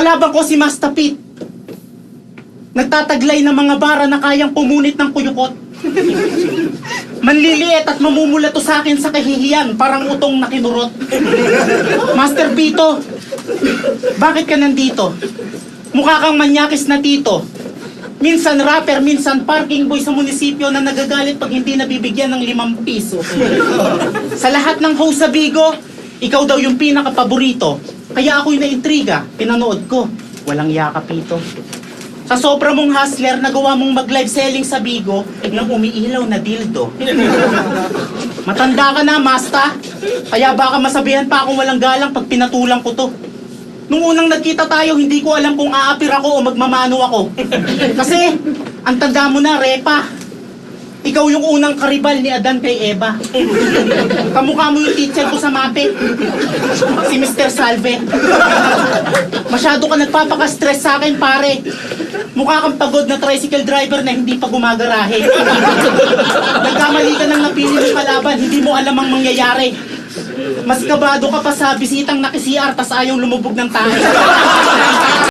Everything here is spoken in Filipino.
Kalaban ko si Master Pete. Nagtataglay ng mga bara na kayang pumunit ng kuyukot. Manliliit at mamumulato sa akin sa kahihiyan, parang utong na kinurot. Master Pito, bakit ka nandito? Mukha kang manyakis na tito. Minsan rapper, minsan parking boy sa munisipyo na nagagalit pag hindi nabibigyan ng 5 piso. Sa lahat ng host sa Bigo, ikaw daw yung pinaka-paborito. Kaya ako'y naintriga, pinanood ko. Walang yaka, Pito. Sa sobra mong hustler, nagawa mong mag-live selling sa Bigo ng umiilaw na dildo. Matanda ka na, Masta. Kaya baka masabihan pa akong walang galang pag pinatulang ko to. Nung unang nagkita tayo, hindi ko alam kung aapir ako o magmamano ako. Kasi, ang tanda mo na, Repa. Ikaw yung unang karibal ni Adan kay Eva. Kamukha mo yung teacher ko sa MAPE. Si Mr. Salve. Masyado ka nagpapaka-stress sa akin, pare. Mukha kang pagod na tricycle driver na hindi pa gumagarahe. Nagkamali ka ng napili ng kalaban, hindi mo alam ang mangyayari. Mas kabado ka pa sa bisitang naki-CR tas ayaw lumubog ng tayo.